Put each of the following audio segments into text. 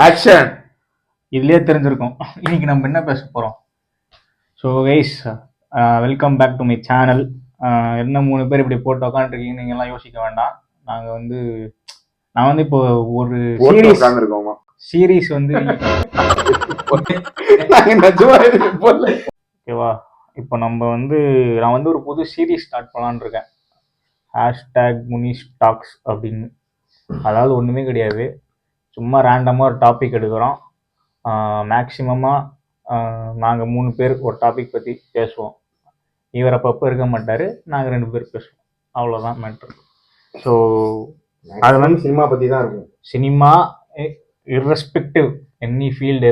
Action. இதுலயே தெரிஞ்சிருக்கும் இன்னைக்கு நம்ம என்ன பேச போறோம். So guys, welcome back to my channel. என்ன 3 பேர் இப்படி போட்டு உட்காந்துருக்கீங்க நீங்க எல்லாம் யோசிக்க வேண்டாம். நான் வந்து இப்போ ஒரு சீரீஸ் வந்து ஓகேவா. இப்போ நான் வந்து ஒரு புது சீரீஸ் ஸ்டார்ட் பண்ணலான்னு இருக்கேன். #முனிஷ் டாக்ஸ் அப்படின்னு. அதாவது ஒன்றுமே கிடையாது, சும்மா ரேண்டமாக ஒரு டாபிக் எடுக்கிறோம். மேக்சிமமாக நாங்கள் 3 பேர் ஒரு டாபிக் பற்றி பேசுவோம். இவர் அப்பப்போ இருக்க மாட்டார், நாங்கள் 2 பேர் பேசுவோம், அவ்வளோதான் மேட்ரு. ஸோ அது வந்து சினிமா பற்றி தான் இருக்கும். சினிமா இர்ரெஸ்பெக்டிவ் எனி ஃபீல்டு,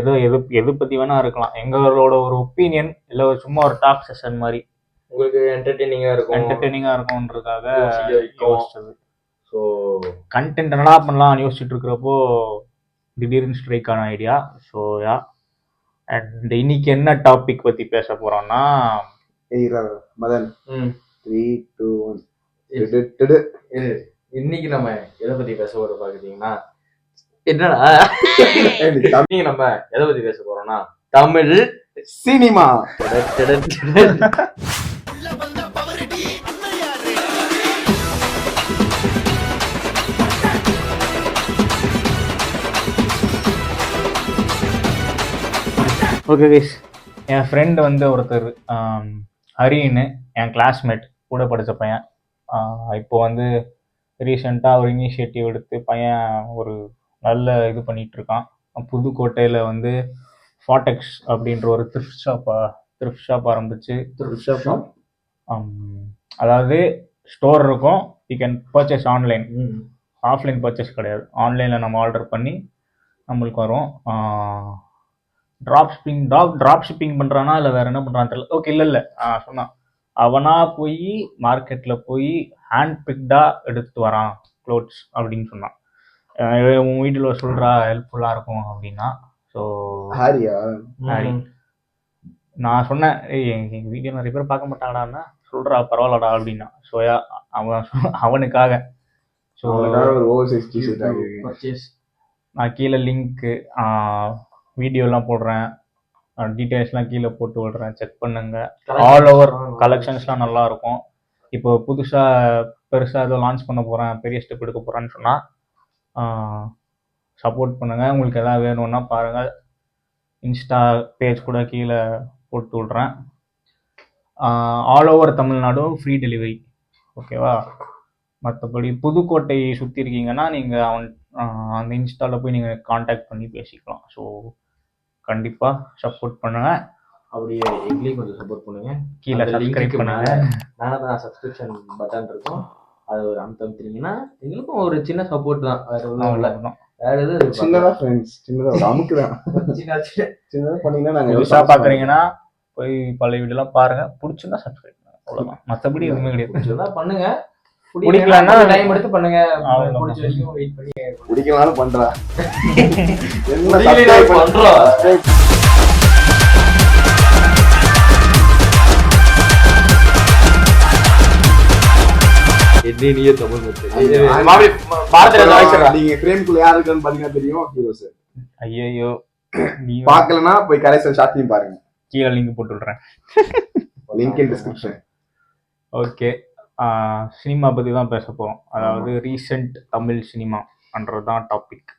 எது பற்றி வேணா இருக்கலாம். எங்களோட ஒரு ஒப்பீனியன் இல்லை சும்மா ஒரு டாக் செஷன் மாதிரி உங்களுக்கு என்டர்டெய்னிங்காக இருக்கும்ன்றதுக்காக யோசிச்சது. ஸோ கண்டென்ட் என்னடா பண்ணலாம்னு யோசிச்சுட்டு இருக்கிறப்போ திடீர்னு ஸ்ட்ரைக் ஆன ஐடியா. ஸோ யா, அண்ட் இன்னைக்கு என்ன டாபிக் பற்றி பேச போகிறோம்னா, மதன் 3, 2, 1 இன்னைக்கு நம்ம எதை பற்றி பேச போகிறோம் பார்க்குறீங்கன்னா, என்னடா இன்னைக்கு நம்ம எதை பற்றி பேச போகிறோம்னா தமிழ் சினிமா. ஓகே கைஸ், என் ஃப்ரெண்டு வந்து ஒருத்தர் ஹரின்னு, என் கிளாஸ்மேட், கூட படித்த பையன். இப்போ வந்து ரீசெண்டாக ஒரு இனிஷியேட்டிவ் எடுத்து பையன் ஒரு நல்ல இது பண்ணிகிட்ருக்கான். புதுக்கோட்டையில் வந்து ஃபாட்டெக்ஸ் அப்படின்ற ஒரு த்ரிஃப்ட் ஷாப் ஆரம்பிச்சு. அதாவது ஸ்டோர் இருக்கும், you can purchase online, offline purchase கிடையாது. ஆன்லைனில் நம்ம ஆர்டர் பண்ணி நம்மளுக்கு வரும். ட்ராப் ஷிப்பிங் பண்ணுறானா இல்லை வேறு என்ன பண்ணுறான்னு தெரியல. ஓகே, இல்லை சொன்னான், அவனாக போய் மார்க்கெட்டில் போய் ஹேண்ட் பிக்டாக எடுத்துட்டு வரான் க்ளோத்ஸ் அப்படின்னு சொன்னான். உன் வீட்டில் சொல்கிறா ஹெல்ப்ஃபுல்லாக இருக்கும் அப்படின்னா. ஸோ ஹாரி நான் சொன்னேன், எங்கள் வீடியோ நிறைய பேர் பார்க்க மாட்டாங்கடான்னா, சொல்கிறா பரவாயில்லடா அப்படின்னா. ஸோ அவனுக்காக ஸோ நான் கீழே லிங்க்கு வீடியோலாம் போடுறேன், டீட்டெயில்ஸ்லாம் கீழே போட்டு விடுறேன், செக் பண்ணுங்க. ஆல் ஓவர் கலெக்ஷன்ஸ்லாம் நல்லா இருக்கும். இப்போ புதுசாக பெருசாக ஏதோ லான்ச் பண்ண போகிறேன், பெரிய ஸ்டெப் எடுக்க போகிறேன்னு சொன்னால் சப்போர்ட் பண்ணுங்கள். உங்களுக்கு எதாவது வேணும்னா பாருங்கள், இன்ஸ்டா பேஜ் கூட கீழே போட்டு விட்றேன். ஆல் ஓவர் தமிழ்நாடும் ஃப்ரீ டெலிவரி, ஓகேவா. மற்றபடி புதுக்கோட்டை சுற்றி இருக்கீங்கன்னா நீங்கள் அந்த இன்ஸ்டாவில் போய் நீங்கள் காண்டாக்ட் பண்ணி பேசிக்கலாம். ஸோ கண்டிப்பாக சப்போர்ட் பண்ணுங்கள். அப்படியே எங்களையும் கொஞ்சம் சப்போர்ட் பண்ணுங்கள். கீழே சப்ஸ்கிரைப் பண்ணுங்கள். நான் சப்ஸ்கிரிப்ஷன் பட்டன் இருக்கும், அது ஒரு அமுத்தினீங்கன்னா எங்களுக்கும் ஒரு சின்ன சப்போர்ட் தான். வேறு ஒன்றும் இல்லை, வேறு எதுவும் சின்னதாக ஃப்ரெண்ட்ஸ், சின்னதாக ஒரு அமுக்கு தான். சின்னதாக பண்ணிங்கன்னா நாங்கள் புதுசாக பார்க்குறீங்கன்னா போய் பழைய வீடியோலாம் பாருங்கள், பிடிச்சிருந்தா சப்ஸ்கிரைப் பண்ணுங்கள், அவ்வளோதான். மற்றபடி எதுவுமே கிடையாது. பிடிச்சிருந்தா பண்ணுங்கள், பிடிக்கலன்னா டைம் எடுத்து பண்ணுங்க. பிடிச்ச வரைக்கும் வெயிட் பண்ணி பிடிக்கலாம்னு பண்றா. என்னையே தமிழ் நீங்க பிரேம்குள்ள யாரு இருக்கான்னு பாத்தீங்கன்னா தெரியும், ஹீரோ சார். ஐயோ, பாக்கலன்னா போய் கடைசியில் ஷார்ட்லயும் பாருங்க, கீழே லிங்க் போட்டு விடுறேன், link in description. Okay, cinema பற்றி தான் பேச போகிறோம். அதாவது ரீசெண்ட் தமிழ் சினிமான்றது தான் டாபிக்.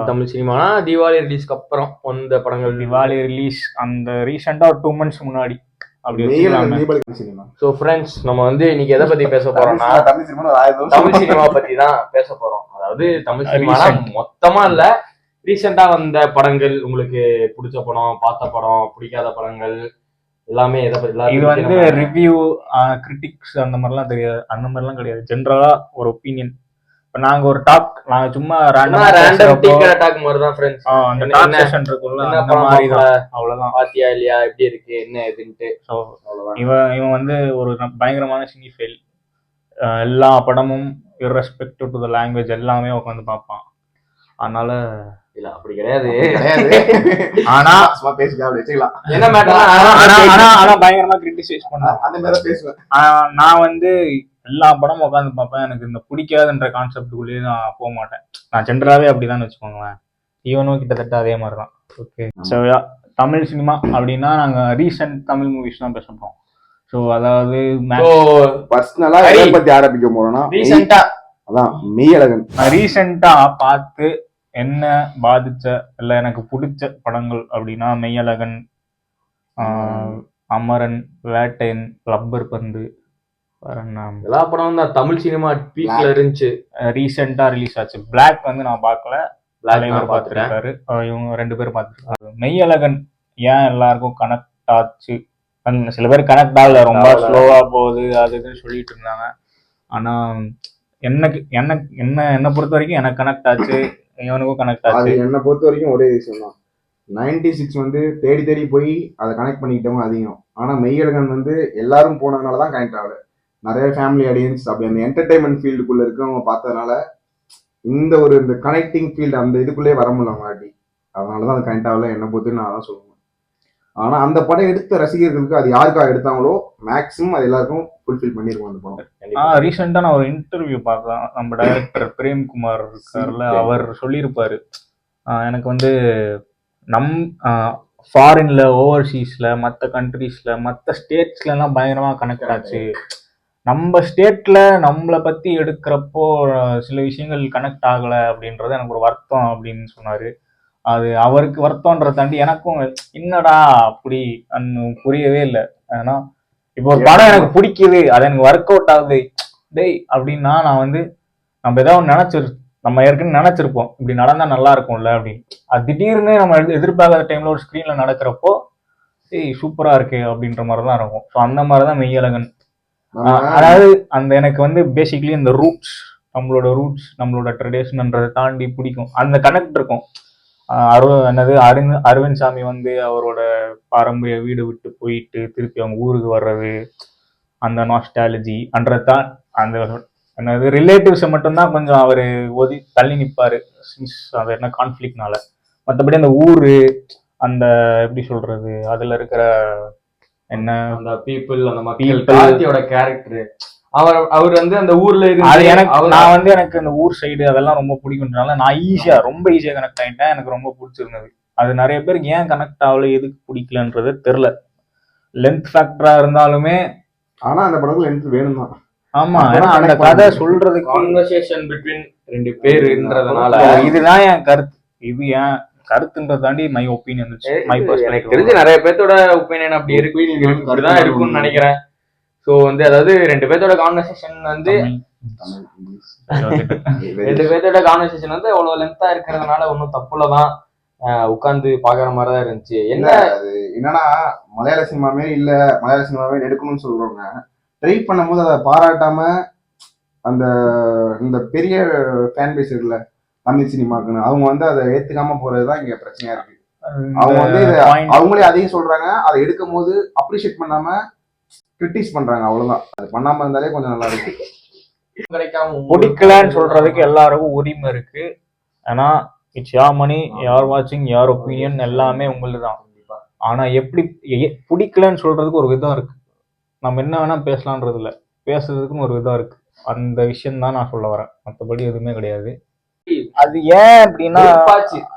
தமிழ் சினிமானா தீபாவளி ரிலீஸ்க்கு அப்புறம் வந்த படங்கள். தீபாவளி ரிலீஸ் அந்த ரீசெண்டாக ஒரு 2 months முன்னாடி அப்படி சினிமா. ஸோ ஃப்ரெண்ட்ஸ், நம்ம வந்து இன்னைக்கு எதை பற்றி பேச போகிறோம்னா தமிழ் சினிமா பற்றி தான் பேச போகிறோம். அதாவது தமிழ் சினிமா மொத்தமாக இல்லை, ரீசெண்டாக வந்த படங்கள், உங்களுக்கு பிடிச்ச படம், பார்த்த படம், பிடிக்காத படங்கள் எல்லாமே. இது வந்து ரிவ்யூ, கிரிட்டிக்ஸ் அந்த மாதிரிலாம் தெரியாது, அந்த மாதிரிலாம் கிடையாது. ஜென்ரலா ஒரு ஒப்பீனியன். இப்போ நாங்க ஒரு டாக், நாங்க சும்மா ரேண்டம் டாக் மாதிரி தான் ஃப்ரெண்ட்ஸ். அந்த டாக் செஷன் இருக்குல்ல, அந்த மாதிரி தான். அவ்வளவுதான். பாத்தியா இல்லையா, எப்படி இருக்கு, என்ன எதுன்ட்டு. ஸோ இவன் வந்து ஒரு பயங்கரமான சினிஃபைல். எல்லா படமும் இர்ரெஸ்பெக்டிவ் டு த லாங்குவேஜ் எல்லாமே உட்காந்து பார்ப்பான். அதனால இல்ல அப்படி கிடையாது. ஆனா வச்சுக்கலாம், என்ன மேட்டர், ஆனா பயங்கரமா கிரிட்டிசைஸ் பண்ணுவேன், அந்த மாதிரி பேசுவேன். நான் வந்து எல்லா படமும் உட்காந்து பார்ப்பேன். எனக்கு இந்த பிடிக்காதுன்ற கான்செப்டுக்குள்ளேயே நான் போக மாட்டேன். நான் ஜென்ரலாவே அப்படிதான் வச்சுக்கோங்களேன். இவனும் கிட்டத்தட்ட அதே மாதிரி தான். ஓகே, ஸோ தமிழ் சினிமா அப்படின்னா நாங்கள் ரீசெண்ட் தமிழ் மூவிஸ் தான் பேச போகிறோம். ஸோ அதாவது பர்சனலா எதை பத்தி ஆரம்பிக்க போறோம்னா ரீசெண்டா அதான் மெய்யழகன். ரீசெண்டாக பார்த்து என்ன பாதிச்ச இல்லை எனக்கு பிடிச்ச படங்கள் அப்படின்னா மெய்யழகன், அமரன், வேட்டையன், ரப்பர் பந்து, எல்லா படம் தான் தமிழ் சினிமா பீக்ல இருந்துச்சு. ரீசெண்டா ரிலீஸ் ஆச்சு. பிளாக் வந்து நான் பார்க்கல, தலைவர் பார்த்துருக்காரு, இவங்க 2 பேரும் பார்த்துருக்காரு. மெய்யழகன் ஏன் எல்லாருக்கும் கனெக்ட் ஆச்சு, சில பேர் கனெக்ட் ஆகல, ரொம்ப ஸ்லோவா போகுது அது இதுன்னு சொல்லிட்டு இருந்தாங்க. ஆனா எனக்கு எனக்கு என்ன பொறுத்த வரைக்கும் எனக்கு கனெக்ட் ஆச்சு, இவனுக்கும் கனெக்ட் ஆச்சு. என்னை பொறுத்த வரைக்கும் ஒரே விஷயம் தான், 96 வந்து தேடி தேடி போய் அதை கனெக்ட் பண்ணிக்கிட்டவங்க அதிகம். ஆனா மெய்யழகன் வந்து எல்லாரும் போனதுனாலதான் கனெக்ட் ஆகல. நிறைய ஃபேமிலி ஆடியன்ஸ் அப்படி அந்த என்டர்டைன்மெண்ட் ஃபீல்டுக்குள்ள இருக்கவங்க பார்த்ததுனால இந்த கனெக்டிங் ஃபீல்டு அந்த இதுக்குள்ளே வர முடியல அவங்களாட்டி. அதனாலதான் அது கனெக்ட் ஆகல என்ன பொறுத்து நான் தான் சொல்லுவேன். ஆனா அந்த படம் எடுத்த ரசிகர்களுக்கு அது யாருக்காக எடுத்தாங்களோ மேக்ஸிமம் அது எல்லாருக்கும் ஃபுல்ஃபில் பண்ணிருக்கோம் அந்த படம். ரீசெண்டா நான் ஒரு இன்டர்வியூ பார்த்தேன், நம்ம டைரக்டர் பிரேம்குமார் இருக்கார்ல, அவர் சொல்லியிருப்பாரு, எனக்கு வந்து ஃபாரின்ல ஓவர்சீஸ்ல மற்ற கண்ட்ரீஸ்ல மற்ற ஸ்டேட்ஸ்ல எல்லாம் பயங்கரமா கனெக்ட் ஆச்சு. நம்ம ஸ்டேட்ல நம்மளை பத்தி எடுக்கிறப்போ சில விஷயங்கள் கனெக்ட் ஆகலை அப்படின்றது எனக்கு ஒரு வருத்தம் அப்படின்னு சொன்னாரு. அது அவருக்கு வருத்தம்ன்றதை தாண்டி எனக்கும் என்னடா அப்படி புரியவே இல்லை. ஏன்னா இப்போ ஒரு படம் எனக்கு பிடிக்குது, அது எனக்கு ஒர்க் அவுட் ஆகுது டேய் அப்படின்னா நான் வந்து நம்ம ஏதாவது நம்ம ஏற்கனவே நினைச்சிருப்போம் இப்படி நடந்தா நல்லா இருக்கும்ல அப்படின்னு. அது திடீர்னு நம்ம எதிர்பார்க்காத டைம்ல ஒரு ஸ்கிரீன்ல நடக்கிறப்போ ஏய் சூப்பரா இருக்கு அப்படின்ற மாதிரிதான் இருக்கும். ஸோ அந்த மாதிரிதான் மெய்யழகன். அதாவது எனக்கு வந்து பேசிக்கலி இந்த ரூட்ஸ், நம்மளோட ட்ரெடிஷன்ன்றதை தாண்டி பிடிக்கும், அந்த கனெக்ட் இருக்கும். அரவிந்த் சாமி வந்து அவரோட பாரம்பரிய வீடு விட்டு போயிட்டு திருப்பி அவங்க ஊருக்கு வர்றது, அந்த நாஸ்டாலஜி அன்றதான் அந்த ரிலேட்டிவ்ஸை மட்டும்தான் கொஞ்சம் அவரு தள்ளி நிற்பாரு அது என்ன கான்ஃபிளிக்னால. மற்றபடி அந்த ஊரு அந்த எப்படி சொல்றது அதுல இருக்கிற என்ன அந்த பீப்புள் அந்த மக்களோட கேரக்டர், அவர் வந்து அந்த ஊர்ல எனக்கு அந்த ஊர் சைடு அதெல்லாம் ரொம்ப பிடிக்கும்னால நான் ரொம்ப ஈஸியா கனெக்ட் ஆயிட்டேன். எனக்கு ரொம்ப பிடிச்சிருந்தது. அது நிறைய பேருக்கு ஏன் கனெக்ட் ஆகல எதுக்கு பிடிக்கலன்றது தெரியல. லென்த் ஃபேக்டரா இருந்தாலுமே ஆனா அந்த படத்துல லென்த் வேணும் தான். ஆமா, ஏன்னா அந்த கதை சொல்றதுக்கு கான்வர்சேஷன் பிட்வீன் 2 பேருன்றதுனால இதுதான் என் கருத்து. இது ஏன் கருத்துன்றத தாண்டி மை ஒப்பீனியன், மை பெர்ஸ்பெக்டிவ். தெரிஞ்சு நிறைய பேர்த்தோட ஒப்பீனியன் அப்படி இருக்குதான் இருக்கும்னு நினைக்கிறேன். ஸோ வந்து அதாவது 2 பேர்த்தோட கான்வர்சேஷன் வந்து 2 பேர்த்தோட கான்வர்சேஷன் வந்து அவ்வளவு லென்த்தா இருக்கிறதுனால ஒன்றும் தப்புலதான் உட்கார்ந்து பாக்குற மாதிரிதான் இருந்துச்சு. என்னன்னா மலையாள சினிமாவே இல்ல, மலையாள சினிமாவே எடுக்கணும்னு சொல்றவங்க ட்ரை பண்ணும் போது அதை பாராட்டாம அந்த இந்த பெரிய ஃபேன் பேஸ் இருக்குல்ல தமிழ் சினிமாக்குன்னு, அவங்க வந்து அதை ஏத்துக்காம போறதுதான் இங்க பிரச்சனையா இருக்கு. அவங்க வந்து அவங்களே அதையும் சொல்றாங்க, அதை எடுக்கும் போது அப்ரிஷியேட் பண்ணாம கிரிட்டிஸ் பண்றாங்க, அவ்வளவுதான். அது பண்ணாம இருந்தாலே கொஞ்சம் நல்லா இருக்கு. பிடிக்கலன்னு சொல்றதுக்கு எல்லாருக்கும் உரிமை இருக்கு. ஆனா இட்ஸ் யார் மணி, யார் வாட்சிங், யார் ஒப்பீனியன் எல்லாமே உங்களுக்கு தான். ஆனா எப்படி பிடிக்கலன்னு சொல்றதுக்கு ஒரு விதம் இருக்கு. நம்ம என்ன வேணா பேசலான்றது இல்லை, பேசுறதுக்குன்னு ஒரு விதம் இருக்கு. அந்த விஷயம் தான் நான் சொல்ல வரேன், மற்றபடி எதுவுமே கிடையாது. அது ஏன் அப்படின்னா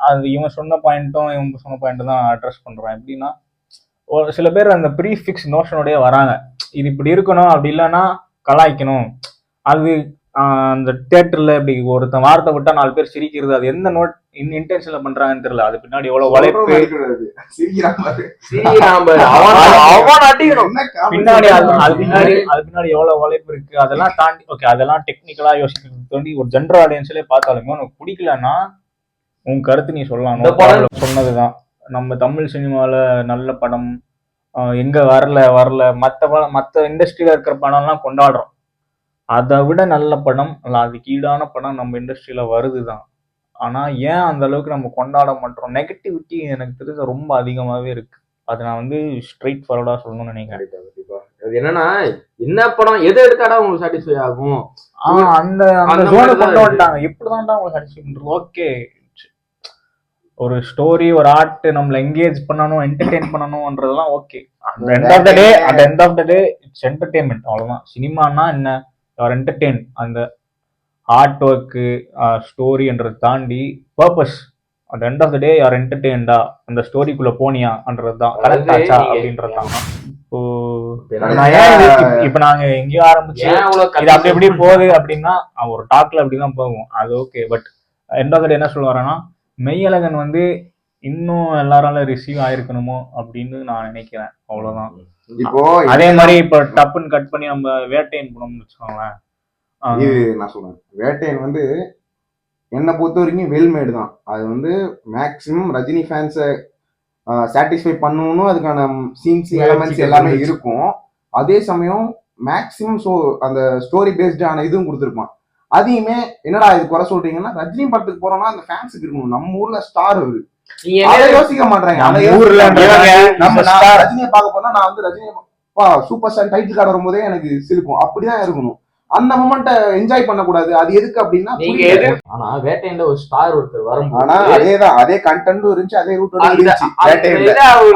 அது இவங்க சொன்ன பாயிண்ட்டும் தான் அட்ரஸ் பண்றேன். எப்படின்னா ஒரு சில பேர் அந்த ப்ரீஃபிக்ஸ் நோஷனோடய வராங்க, இது இப்படி இருக்கணும், அப்படி இல்லைன்னா கலாய்க்கணும். அது அந்த தியேட்டர்ல இப்படி ஒருத்தன் வார்த்தை விட்டா 4 பேர் சிரிக்கிறது, அது எந்த இன்டென்ஷன்ல பண்றாங்கன்னு தெரியல. அது பின்னாடி எவ்வளவு உழைப்பு, பின்னாடி எவ்வளவு உழைப்பு இருக்கு, அதெல்லாம் தாண்டி ஓகே அதெல்லாம் டெக்னிக்கலா யோசிக்கிறது தாண்டி ஒரு ஜென்ரல் ஆடியன்ஸ்லயே பார்த்தாலுமே உனக்கு பிடிக்கலன்னா உன் கருத்து நீ சொல்லலாம். சொன்னதுதான் நம்ம தமிழ் சினிமால நல்ல படம் எங்க வரல மற்ற இண்டஸ்ட்ரியில இருக்கிற படம்லாம் கொண்டாடுறோம். அதை விட நல்ல படம் அதுக்கு ஈடான படம் நம்ம இண்டஸ்ட்ரியில வருதுதான். ஆனா ஏன் அந்த அளவுக்கு நம்ம கொண்டாட மாட்டோம்? நெகட்டிவிட்டி எனக்கு தெரிஞ்ச ரொம்ப அதிகமாவே இருக்கு. அது நான் வந்து ஸ்ட்ரெயிட் ஃபார்வர்டா சொல்லணும்னு நினைக்கிறேன். அது என்னன்னா என்ன படம் எதை எடுத்தாடா உங்களுக்கு சாட்டிஸ்ஃபை ஆகும், அந்த ஜோனை கொண்டு வந்துட்டாங்க. எப்படிதான்டா உங்களுக்கு சாட்டிஸ்ஃபை பண்றது? ஓகே, ஒரு ஸ்டோரி ஒரு ஆர்ட் நம்மள என்கேஜ் பண்ணணும், என்டர்டெயின் பண்ணணும்ன்றதெல்லாம் ஓகே. அந்த end of the day it's entertainment, அவ்வளவுதான். சினிமானா என்ன, யூஆர் என்டர்டெயின். அந்த ஆர்ட் ஒர்க்கு ஸ்டோரின்றதை தாண்டி purpose, at the end of the day you're entertained அந்த ஸ்டோரிக்குள்ள போனியான்றதுதான் கரெக்ட் அதாவது ஆச்சா நீங்க அப்படின்றதுதான். இப்போ இப்ப நான் இப்ப நாங்க எங்கேயோ ஆரம்பிச்சு ஏன் அவ்வளவு இது அப்படி எப்படி போகுது அப்படின்னா ஒரு டாக்ல அப்படிதான் போகும், அது okay. But end of the day என்ன சொல்ல வரேன்னா, மெய்யழகன் வந்து இன்னும் எல்லாரால ரிசீவ் ஆயிருக்கணுமோ அப்படின்னு நான் நினைக்கிறேன், அவ்வளவுதான். இப்போ அதே மாதிரி இப்ப டப்புன்னு கட் பண்ணி நம்ம வேட்டையன் படம்னு வச்சுக்கோங்களேன். இது நான் சொல்றேன், வேட்டையன் வந்து என்னை பொறுத்த வரைக்கும் வெல்மேடு தான். அது வந்து மேக்சிமம் ரஜினி ஃபேன்ஸை சாட்டிஸ்ஃபை பண்ணணும், அதுக்கான சீன்ஸ் எலமெண்ட்ஸ் எல்லாமே இருக்கும். அதே சமயம் மேக்சிமம் அந்த ஸ்டோரி பேஸ்டான இதுவும் கொடுத்துருப்பான். அதையுமே என்னடா இது குறை சொல்றீங்கன்னா, ரஜினி படத்துக்கு போறோம்னா அந்த ஃபேன்ஸுக்கு இருக்கணும். நம்ம ஊர்ல ஸ்டார் அவரு, அதை யோசிக்க மாட்டாங்க. நம்ம ரஜினியை பார்க்க போனா நான் வந்து Rajini super star title card வரும்போதே எனக்கு சிரிக்கும். அப்படிதான் இருக்கணும். அந்த மொமெண்ட்டை என்ஜாய் பண்ணக்கூடாது. அது எதுக்கு அப்படின்னா, ஆனா வேட்டையில ஒரு ஸ்டார் ஒருத்தர் வரும். ஆனா அதேதான், அதே கண்டென்ட்டும் இருந்துச்சு, அதே ரூட்டோட இருந்துச்சு.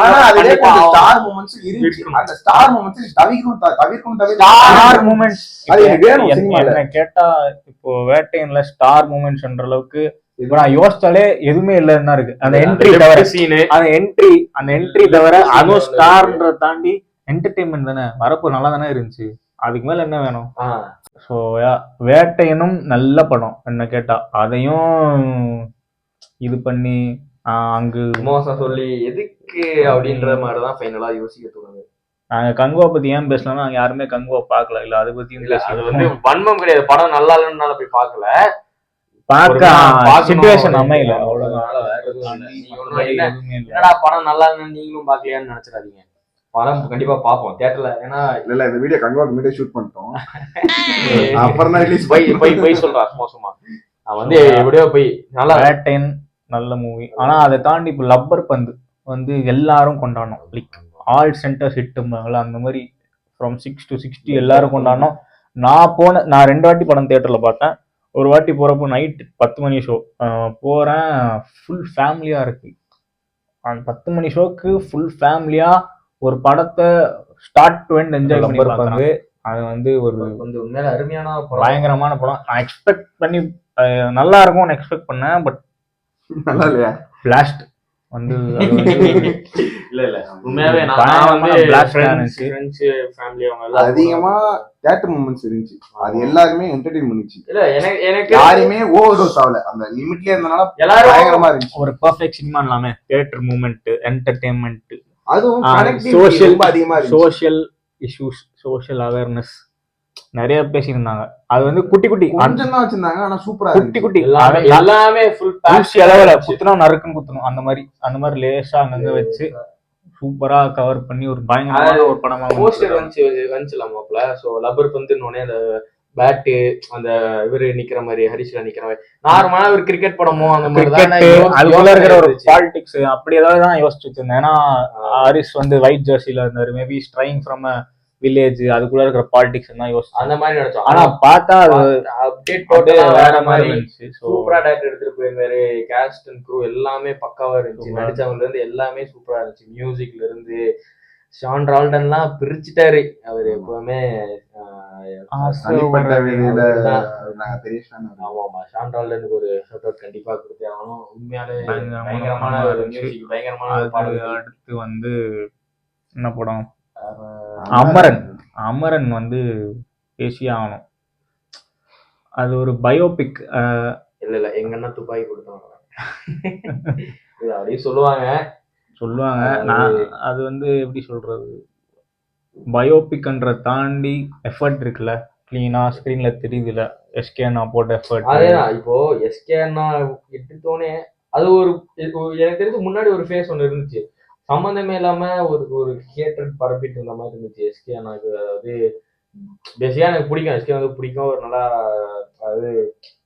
ஆனா அதே ஸ்டார் மூமெண்ட்ஸ் இருந்துச்சு. அந்த ஸ்டார் மூமெண்ட்ஸ் தவிர்க்கணும் ஸ்டார் மூமெண்ட்ஸ் அது எனக்கு வேணும் சினிமால. என்ன கேட்டா இப்போ வேட்டையன்ல ஸ்டார் மூமெண்ட்ஸ்ன்ற அளவுக்கு இப்ப நான் யோசிச்சாலே எதுவுமே இல்லைன்னா இருக்கு. அந்த என்ட்ரி தவிர அந்த என்ட்ரி தவிர அதுவும் ஸ்டார்ன்றத தாண்டி என்டர்டெயின்மெண்ட் தானே, வரப்போ நல்லா தானே இருந்துச்சு. அதுக்கு மேல என்ன வேணும்? ஸோ வேட்டையனும் நல்ல படம் என்ன கேட்டா, அதையும் இது பண்ணி அங்கு மோசம் சொல்லி எதுக்கு அப்படின்ற மாதிரிதான் ஃபைனலா யோசிக்க தோணுது. நாங்க கங்குவா பத்தி ஏன் பேசலாம், நாங்க யாருமே கங்குவா பார்க்கல, இல்ல அதை பத்தியும் இல்ல. அது வந்து வன்மம் கிடையாது, படம் நல்லா இல்லைன்னால போய் பார்க்கல, சிச்சுவேஷன் அமையல, அவ்வளவுதான். என்னடா படம் நல்லா இல்லைன்னு நீங்களும் பாக்கலையான்னு நினைச்சிடாதீங்க. படம் கண்டிப்பா பாப்போம் தியேட்டர்ல. ஏன்னா இல்ல இந்த வீடியோ கன்வாக்கு முன்னாடி ஷூட் பண்ணிட்டோம், அப்புறம் தான் ரிலீஸ் போய் சொல்றா சும்மா. நான் வந்து எப்படியோ போய் நல்லா வேட்டையன் நல்ல மூவி. ஆனா அதை தாண்டி இப்போ லப்பர் பந்து வந்து எல்லாரும் கொண்டாடணும், லைக் ஆல் சென்டர்ஸ் ஹிட்டும்பாங்களா, அந்த மாதிரி ஃப்ரம் 6 to 60 எல்லாரும் கொண்டாடணும். நான் 2 வாட்டி படம் தியேட்டர்ல பார்த்தேன். ஒரு வாட்டி போறப்போ நைட் 10 மணி ஷோ போறேன், ஃபுல் ஃபேமிலியா இருக்கு. அந்த 10 மணி ஷோக்கு ஃபுல் ஃபேமிலியா ஒரு படத்தை ஸ்டார்ட் டு எண்ட் என்ஜாய் பண்ணி பார்க்கறது, அது வந்து ஒரு உண்மையில அருமையான பயங்கரமான படம். நான் எக்ஸ்பெக்ட் பண்ணி நல்லா இருக்கும்னு எக்ஸ்பெக்ட் பண்ணேன், பட் நல்லா இல்லையா? பிளாஸ்ட் வந்து இல்ல உண்மையாவே நான் வந்து ஃப்ரெண்ட்ஸ் ஃபேமிலி அவங்க அதிகமா தியேட்டர் மூமெண்ட்ஸ் இருந்துச்சு. அது எல்லாருமே என்டர்டெயின் பண்ணிச்சு. இல்ல எனக்கு யாருமே ஓவர் டோஸ் ஆகல, அந்த லிமிட்லயே இருந்தனால எல்லாரும் பயங்கரமா இருந்துச்சு. ஒரு பெர்ஃபெக்ட் சினிமா இல்லாம தியேட்டர் மூமெண்ட், என்டர்டெயின்மெண்ட், அதுவும் சோஷியல் அதிகமா சோஷியல் இஷ்யூஸ், சோஷியல் அவேர்னஸ் நிறைய பேசியிருந்தாங்க. அது வந்து குட்டி குட்டி கொஞ்சம் தான் வச்சிருந்தாங்க, ஆனா சூப்பரா குட்டி குட்டி எல்லாமே ஃபுல் பேசி அளவுல குத்துணும் நறுக்குன்னு குத்தணும், அந்த மாதிரி லேசா அங்கங்க வச்சு சூப்பரா கவர் பண்ணி ஒரு பயங்கரமான ஒரு படமா போஸ்டர் வந்துச்சுலாமாப்ல. சோ லப்பர் பந்துன்னு அந்த பேட்டு அந்த இவரு நிக்கிற மாதிரி, ஹரிஷ்ரா நிக்கிற மாதிரி, நார்மலா ஒரு கிரிக்கெட் படமோ அந்த மாதிரி அதுக்குள்ள இருக்கிற ஒரு பாலிடிக்ஸ் அப்படி ஏதாவது தான் யோசிச்சு வச்சிருந்தேன். ஏன்னா ஹரிஷ் வந்து ஒயிட் ஜெர்சில இருந்தாரு, மேபி ஸ்ட்ரைங் ஃப்ரம் அ வில்லேஜ், அதுக்குள்ள இருக்கிற பாலிடிக்ஸ் தான் யோசிச்சு அந்த மாதிரி நினைச்சோம். ஆனா பார்த்தா அப்டேட் டோட்டலா வேற மாதிரி இருந்துச்சு. சூப்பரா டைரக்டர் எடுத்துட்டு போயிருந்தாரு. காஸ்ட் அண்ட் க்ரூ எல்லாமே பக்காவா இருந்துச்சு. நடிச்சவங்கல இருந்து எல்லாமே சூப்பரா இருந்துச்சு. மியூசிக்ல இருந்து ஷான் ரால்டன்லாம் பிரிச்சுட்டாரு. அவர் எப்பவுமே ஷான் ரால்டனுக்கு ஒரு ஷாட் அவுட் கண்டிப்பா கொடுத்தே ஆகணும். உண்மையாலே பயங்கரமான ஒரு மியூசிக், பயங்கரமான பாடல். அடுத்து வந்து என்ன படம், அமரன் வந்து பேசியே ஆகணும். அது ஒரு பயோபிக். இல்ல எங்கன்னா துப்பாக்கி கொடுத்தாங்க அப்படியே சொல்லுவாங்க. நான் அது வந்து எப்படி சொல்றது, பயோபிக்ன்ற தாண்டி எஃபர்ட் இருக்குல்ல, கிளீனா ஸ்கிரீன்ல தெரியுதுல, எஸ்கேனா போட்ட எஃபர்ட். அதேதான் இப்போ எஸ்கேனா எடுத்தோனே அது ஒரு எனக்கு தெரிஞ்சு முன்னாடி ஒரு ஃபேஸ் ஒன்று இருந்துச்சு, சம்பந்தமே இல்லாம ஒரு ஹேட்ரட் பரப்பிட்டு இருந்த மாதிரி இருந்துச்சு எஸ்கேனாக்கு. அதாவது பேசிக்கா எனக்கு பிடிக்கும், எஸ்கே வந்து பிடிக்கும். ஒரு நல்லா அதாவது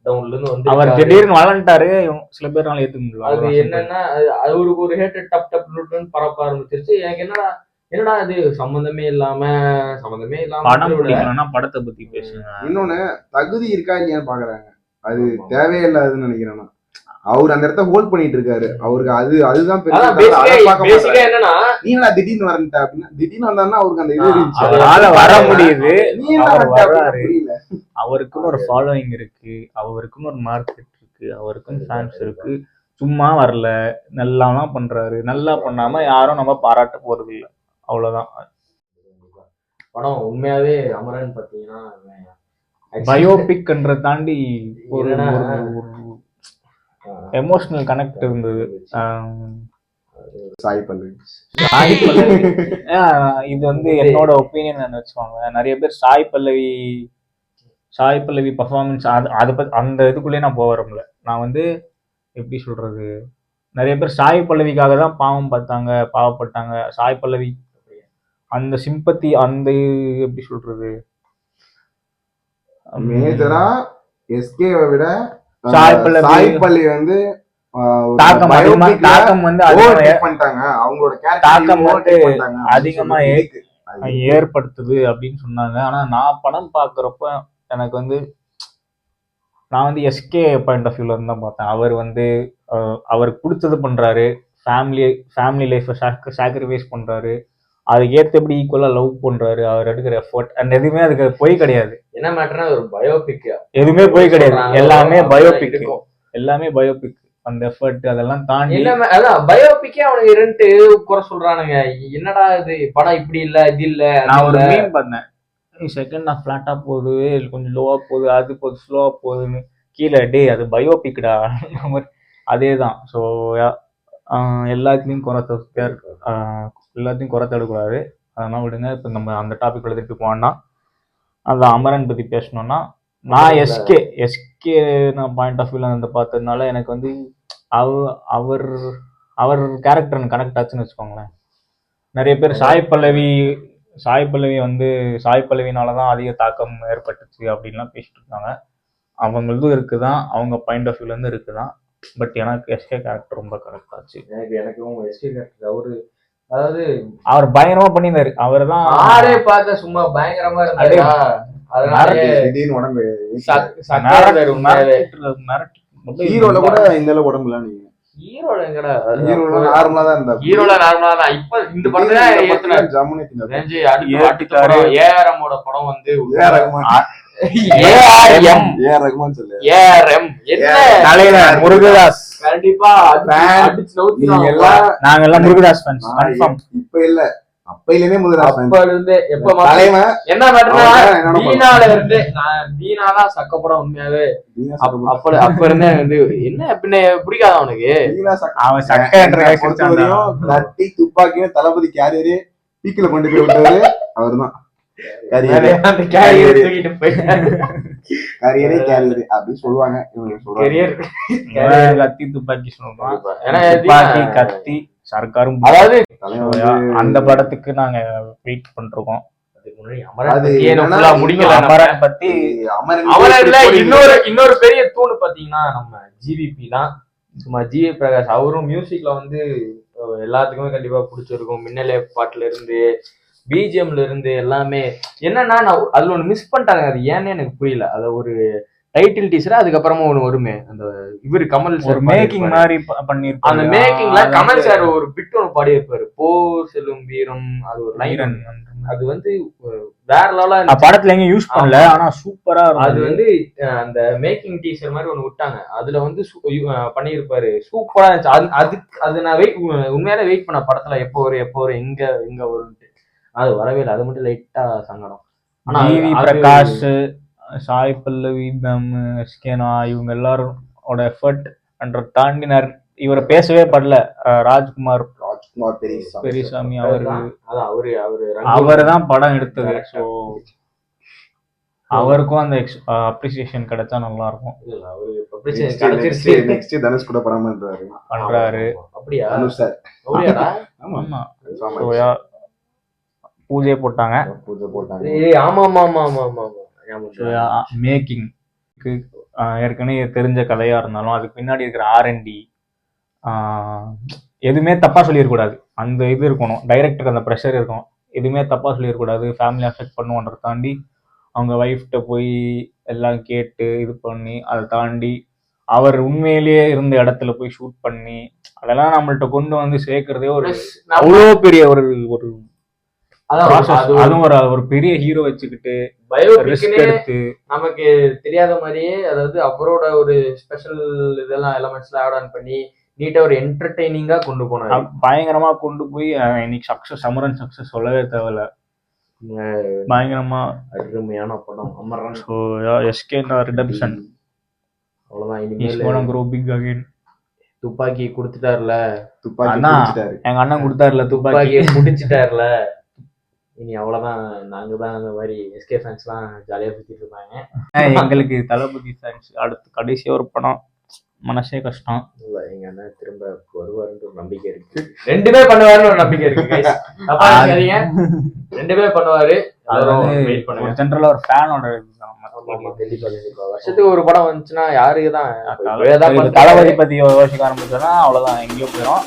டவுன்ல இருந்து வந்து அவர் திடீர்னு வளர்ந்துட்டாரு, சில பேர்னால ஏத்துக்க முடியல. அது என்னன்னா அது ஒரு ஹேட்ரட் டப் பரப்ப ஆரம்பிச்சிருச்சு. எனக்கு என்னடா இது சம்பந்தமே இல்லாம படம் பிடிக்கலன்னா படத்தை பத்தி பேசுங்க. இன்னொன்னு தகுதி இருக்கா இல்லையான்னு பாக்குறாங்க, அது தேவையில்லாதுன்னு நினைக்கிறேன். அவர் அந்த இடத்த ஹோல்ட் பண்ணிட்டு இருக்காரு. அவருக்கு அதுதான் என்னன்னா நீ திடீர்னு வரட்ட அப்படின்னா, திடீர்னு வந்தாருன்னா அவருக்கு அந்த இது இருந்துச்சு, அவரால வர முடியுது. புரியல. அவருக்குன்னு ஒரு ஃபாலோயிங் இருக்கு, அவருக்குன்னு ஒரு மார்க்கெட் இருக்கு, அவருக்குன்னு ஃபேன்ஸ் இருக்கு. சும்மா வரல, நல்லாலாம் பண்றாரு. நல்லா பண்ணாம யாரும் நம்ம பாராட்ட போறது இல்லை. அவ்வளவுதான். படம் உண்மையாவே அமரன் பாத்தீங்கன்னா பயோபிக்ன்றத தாண்டி ஒரு என்னன்னா, எமோஷனல் கனெக்ட் இருந்தது. சாய் பல்லவி இது வந்து என்னோட ஒப்பீனியன் வச்சுக்கோங்க. நிறைய பேர் சாய் பல்லவி பர்ஃபார்மன்ஸ் அதை பத்தி அந்த இதுக்குள்ளேயே நான் போக வரல. நான் வந்து எப்படி சொல்றது, நிறைய பேர் சாய் பல்லவிக்காக தான் பாவப்பட்டாங்க. சாய் பல்லவி அந்த சிம்பத்தி, அந்த எப்படி சொல்றது, மேஜரா எஸ்கேவை விட சாய் சாய் பல்லவி வந்து தாக்கம் வந்து அவங்களோட தாக்கம் வந்து அதிகமா ஏற்படுத்துது அப்படின்னு சொன்னாங்க. ஆனா நான் படம் பாக்குறப்ப எனக்கு வந்து நான் வந்து எஸ்கே பாயிண்ட் ஆஃப் வியூல இருந்து தான் பார்த்தேன். அவர் வந்து அவருக்கு பிடிச்சது பண்றாரு, ஃபேமிலி லைஃப்பை சாக்ரிஃபைஸ் பண்றாரு, அதுக்கு ஏற்றபடி ஈக்குவலா லவ் பண்றாரு, அவர் எடுக்கிற எஃபோர்ட் அண்ட் எதுவுமே அதுக்கு பொய் கிடையாது. என்ன மேட்டர்னா ஒரு பயோபிக், எதுவுமே பொய் கிடையாது, எல்லாமே பயோபிக். அந்த எஃபர்ட் அதெல்லாம் தாண்டி அதான் பயோபிக்கே அவனுக்கு ரெண்டு குறை சொல்றானுங்க. என்னடா இது படம் இப்படி இல்ல இது இல்ல. நான் ஒரு மீம் பண்ணேன், செகண்ட் ஹாஃப் ஃபிளாட்டா போகுது, கொஞ்சம் லோவா போகுது, அது போகுது, ஸ்லோவா போகுதுன்னு. கீழே டே அது பயோபிக்டா அதேதான். ஸோ எல்லாத்துலேயும் குறை தடக்கூடாது. அதெல்லாம் விடுங்க. இப்போ நம்ம அந்த டாபிக் எடுத்துட்டு போனோம்னா, அந்த அமரன் பத்தி பேசணும்னா, நான் எஸ்கே நான் பாயிண்ட் ஆஃப் வியூல வந்து பார்த்ததுனால எனக்கு வந்து அவர் கேரக்டர் கனெக்ட் ஆச்சுன்னு வச்சுக்கோங்களேன். நிறைய பேர் சாய் பல்லவி வந்து சாய் பல்லவினாலதான் அதிக தாக்கம் ஏற்பட்டுச்சு அப்படின்லாம் பேசிட்டு இருக்காங்க. அவங்களதும் இருக்குதான், அவங்க பாயிண்ட் ஆஃப் வியூல இருந்து இருக்குதான். பட் எனக்கு எஸ்கே கேரக்டர் ரொம்ப கரெக்ட் ஆச்சு. எனக்கும் எஸ்கே கேரக்டர் அதாவது அவர் பயங்கரமா பண்ணியிருந்தாரு. அவர் தான் ஆரே பார்த்த சும்மா பயங்கரமா இருந்தாரு. ஹீரோல கூட இந்த அளவு உடம்புல நீங்க ஹீரோல எங்கடா நார்மலா தான் இருந்தா. ஹீரோல நார்மலா தான். இப்ப இந்த படத்துல ஏஆர்எம்மோட படம் வந்து முருகதாஸ். கண்டிப்பா நாங்க எல்லாம் முருகதாஸ் ஃபேன்ஸ். இப்ப இல்ல, அப்பையிலே முருகதாஸ் இருந்து எப்ப என்ன மேட்டர்னா தீனால இருந்து தீனாதான் சக்க படம் உண்மையாவே. அப்ப இருந்தே வந்து என்ன பின்ன பிடிக்காத அவனுக்கு. அவன் சக்க தட்டி துப்பாக்கியும் தளபதி கேரியரே பீக்கில கொண்டு போய் விட்டது அவர்தான். அப்படி சொல்லுவாங்க. கத்தி துப்பாக்கி சொல்லுவாங்க, கத்தி சர்க்காரும். அதாவது அந்த படத்துக்கு நாங்க வெயிட் பண்றோம். இன்னொரு பெரிய தூண் பாத்தீங்கன்னா நம்ம ஜிவிபி தான். சும்மா ஜிவி பிரகாஷ் அவரும் மியூசிக்ல வந்து எல்லாத்துக்குமே கண்டிப்பா பிடிச்சிருக்கும். மின்னலே பாட்டுல இருந்து பிஜிஎம்ல இருந்து எல்லாமே. என்னன்னா நான் அதுல ஒண்ணு மிஸ் பண்ணிட்டாங்க, அது ஏன்னு எனக்கு புரியல. அத ஒரு டைட்டில் டீசரா அதுக்கப்புறமா ஒண்ணு வருமே, அந்த இவரு கமல் சார் மேக்கிங் மாதிரி பண்ணிருப்பாரு. அந்த மேக்கிங்ல கமல் சார் ஒரு பிட் ஒன்று பாடி இருப்பாரு, போர் செல்லும் வீரம். அது ஒரு லைன், அது வந்து வேற லெவலா படத்துல எங்க யூஸ் பண்ணல, ஆனா சூப்பரா. அது வந்து அந்த மேக்கிங் டீசர் மாதிரி ஒண்ணு விட்டாங்க, அதுல வந்து பண்ணிருப்பாரு, சூப்பரா இருந்துச்சு. அது நான் உண்மையாலே வெயிட் பண்ண படத்துல எப்போ வரும் எங்க வரும்ட்டு. அது வரவே இல்லை. அது மட்டும் லைட்டா சங்கடம். ஆனா பிரகாஷ், சாய் பல்லவி, எஸ்கேனா இவங்க எல்லாரோட எஃபர்ட் தாண்டி இவரை பேசவே படல. ராஜ்குமார் பெரியசாமி அவரு தான் படம் எடுத்தது. ஸோ அவருக்கும் அந்த அப்ரிசியேஷன் கிடைச்சா நல்லா இருக்கும். தனுஷ் கூட படம் பண்றாரு. அப்படியா? பூஜை போட்டாங்க. மேக்கிங் ஏற்கனவே தெரிஞ்ச கதையா இருந்தாலும் அதுக்கு பின்னாடி இருக்கிற R&D எதுவுமே தப்பா சொல்லிடக்கூடாது. அந்த இது இருக்கணும், டைரக்டருக்கு அந்த ப்ரெஷர் இருக்கணும். எதுவுமே தப்பா சொல்லிடக்கூடாது, ஃபேமிலி அஃபெக்ட் பண்ணுவோன்றதை தாண்டி அவங்க ஒய்ஃப்கிட்ட போய் எல்லாம் கேட்டு இது பண்ணி, அதை தாண்டி அவர் உண்மையிலேயே இருந்த இடத்துல போய் ஷூட் பண்ணி அதெல்லாம் நம்மள்ட்ட கொண்டு வந்து சேர்க்கறதே ஒரு அவ்வளோ பெரிய ஒரு அதுவும் ஒரு பெரிய ஹீரோ வச்சுக்கிட்டு எடுத்து நமக்கு தெரியாத மாதிரியே, அதாவது அவரோட ஒரு ஸ்பெஷல் இதெல்லாம் எலமெண்ட்ஸ்லாம் ஆட் ஆன் பண்ணி நீட்டா ஒரு என்டர்டெய்னிங்கா கொண்டு போனாரு. பயங்கரமா கொண்டு போய் இன்னைக்கு சக்சஸ் அமரன் சக்சஸ் சொல்லவே தேவையில்ல. பயங்கரமா அருமையான படம் அமரன். ஸோ எஸ்கே ரிடம்ஷன் அவ்வளவுதான். இஸ் இனிமேல் கோனா க்ரோ பிக் அகைன். துப்பாக்கி கொடுத்துட்டாருல, துப்பாக்கி அண்ணா, பிடிச்சிட்டாரு. எங்க அண்ணன் கொடுத்தாருல துப்பாக்கி. துப்பாக்கியை முடிச்சிட்டாருல. இனி அவ்வளவுதான். நாங்க தான் அந்த மாதிரி எஸ்கே ஃபேன்ஸ் எல்லாம் ஜாலியா சுத்திட்டு இருப்பாங்க. எங்களுக்கு தளபதி ஃபேன்ஸ் அடுத்து கடைசியா ஒரு படம் மனசே கஷ்டம். இல்ல, எங்க அண்ணன் திரும்ப வருவாருன்ற ஒரு நம்பிக்கை இருக்கு. 2 பேர் பண்ணுவாருன்னு ஒரு நம்பிக்கை இருக்கு guys. தப்பா நினைக்காதீங்க. 2 பேர் பண்ணுவாரு. வெயிட் பண்ணுங்க. ஜென்ரலா ஒரு ஃபேனோட கண்டிப்பா வருஷத்துக்கு ஒரு படம் வந்துச்சுன்னா யாருக்கு தான் தளபதி பத்தி யோசிக்க ஆரம்பிச்சோன்னா அவ்வளவுதான், எங்கேயோ போயிடும்.